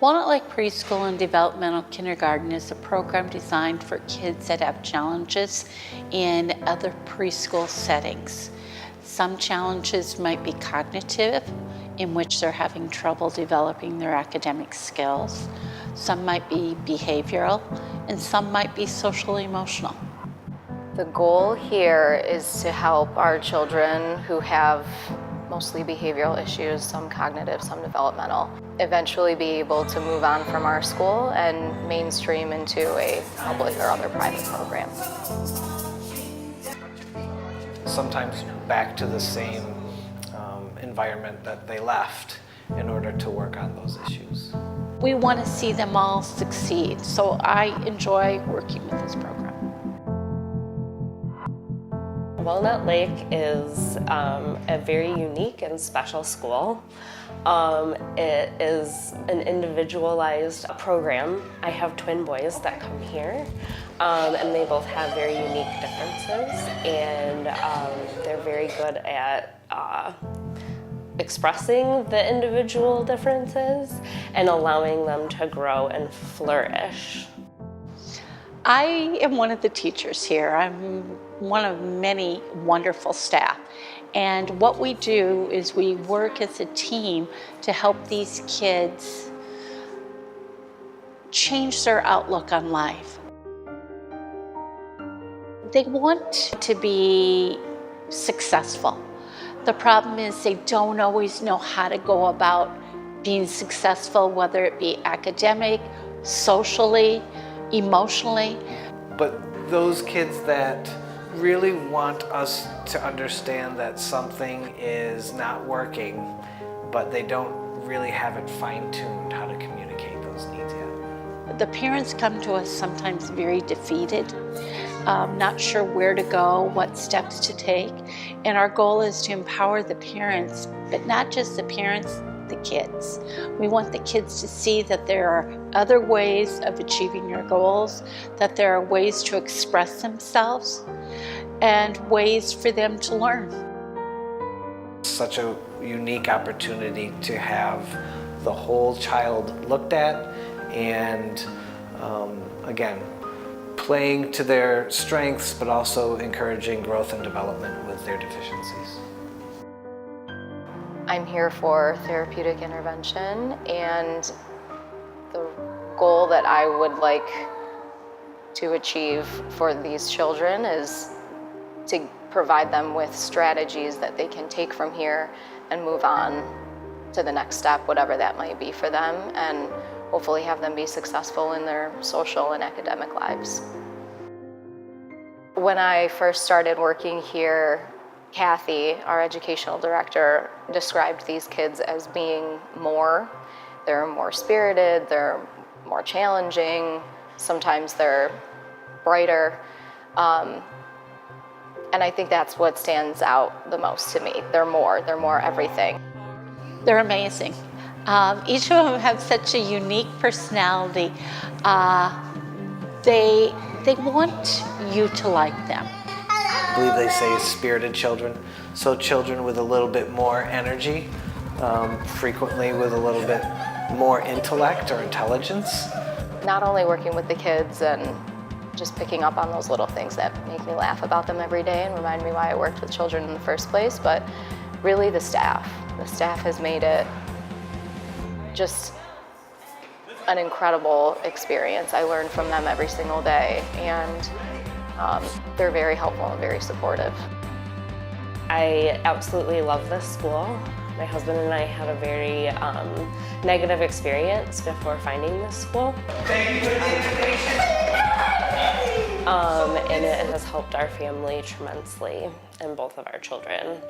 Walnut Lake Preschool and Developmental Kindergarten is a program designed for kids that have challenges in other preschool settings. Some challenges might be cognitive, in which they're having trouble developing their academic skills. Some might be behavioral, and some might be social emotional. The goal here is to help our children who have mostly behavioral issues, some cognitive, some developmental, eventually be able to move on from our school and mainstream into a public or other private program. Sometimes back to the same environment that they left in order to work on those issues. We want to see them all succeed, so I enjoy working with this program. Walnut Lake is a very unique and special school. It is an individualized program. I have twin boys that come here, and they both have very unique differences, and they're very good at expressing the individual differences and allowing them to grow and flourish. I am one of the teachers here. I'm one of many wonderful staff. And what we do is we work as a team to help these kids change their outlook on life. They want to be successful. The problem is they don't always know how to go about being successful, whether it be academic, socially, emotionally. But those kids that really want us to understand that something is not working, but they don't really have it fine-tuned how to communicate those needs yet. The parents come to us sometimes very defeated, not sure where to go, what steps to take. And our goal is to empower the parents, but not just the parents, the kids. We want the kids to see that there are other ways of achieving your goals, that there are ways to express themselves, and ways for them to learn. Such a unique opportunity to have the whole child looked at and again, playing to their strengths, but also encouraging growth and development with their deficiencies. I'm here for therapeutic intervention, and the goal that I would like to achieve for these children is to provide them with strategies that they can take from here and move on to the next step, whatever that might be for them, and hopefully have them be successful in their social and academic lives. When I first started working here, Kathy, our educational director, described these kids as being more. They're more spirited, they're more challenging, sometimes they're brighter. And I think that's what stands out the most to me. They're more everything. They're amazing. Each of them have such a unique personality. They want you to like them. I believe they say spirited children, so children with a little bit more energy, frequently with a little bit more intellect or intelligence. Not only working with the kids and just picking up on those little things that make me laugh about them every day and remind me why I worked with children in the first place, but really the staff. The staff has made it just an incredible experience. I learn from them every single day, and they're very helpful and very supportive. I absolutely love this school. My husband and I had a very negative experience before finding this school. And it has helped our family tremendously and both of our children.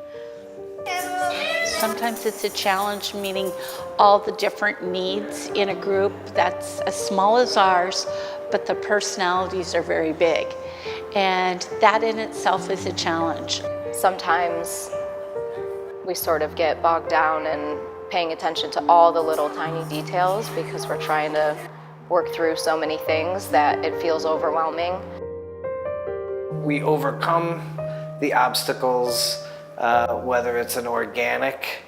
Sometimes it's a challenge meeting all the different needs in a group that's as small as ours, but the personalities are very big. And that in itself is a challenge. Sometimes we sort of get bogged down in paying attention to all the little tiny details because we're trying to work through so many things that it feels overwhelming. We overcome the obstacles, whether it's an organic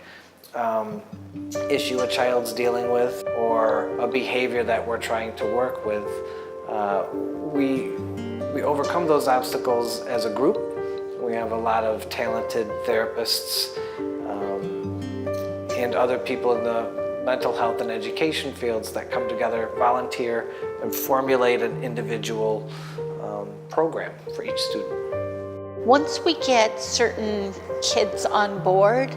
issue a child's dealing with or a behavior that we're trying to work with, we overcome those obstacles as a group. We have a lot of talented therapists and other people in the mental health and education fields that come together, volunteer, and formulate an individual program for each student. Once we get certain kids on board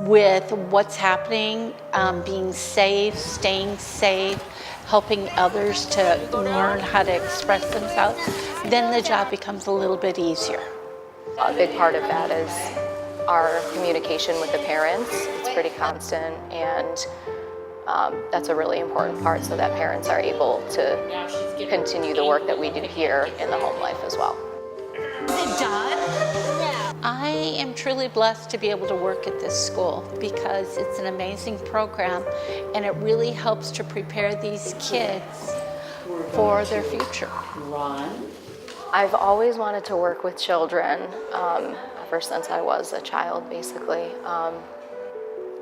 with what's happening, being safe, staying safe, helping others to learn how to express themselves, then the job becomes a little bit easier. A big part of that is our communication with the parents. It's pretty constant, and that's a really important part so that parents are able to continue the work that we do here in the home life as well. Is it done? I am truly blessed to be able to work at this school because it's an amazing program and it really helps to prepare these kids for their future. I've always wanted to work with children ever since I was a child, basically.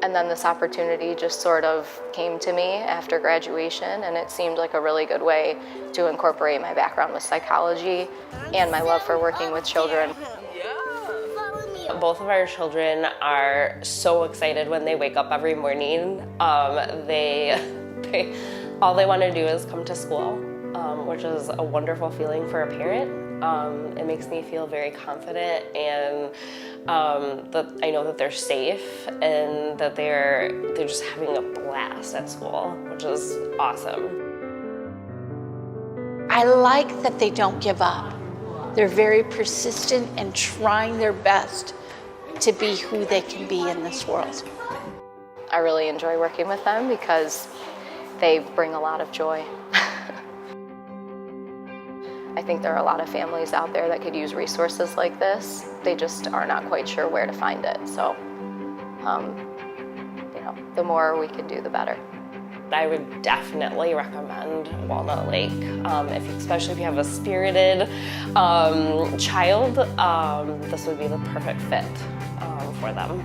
And then this opportunity just sort of came to me after graduation, and it seemed like a really good way to incorporate my background with psychology and my love for working with children. Both of our children are so excited when they wake up every morning. All they want to do is come to school, which is a wonderful feeling for a parent. It makes me feel very confident, and that I know that they're safe and that they're just having a blast at school, which is awesome. I like that they don't give up. They're very persistent and trying their best to be who they can be in this world. I really enjoy working with them because they bring a lot of joy. I think there are a lot of families out there that could use resources like this. They just are not quite sure where to find it. So, the more we can do, the better. I would definitely recommend Walnut Lake, especially if you have a spirited child. This would be the perfect fit for them.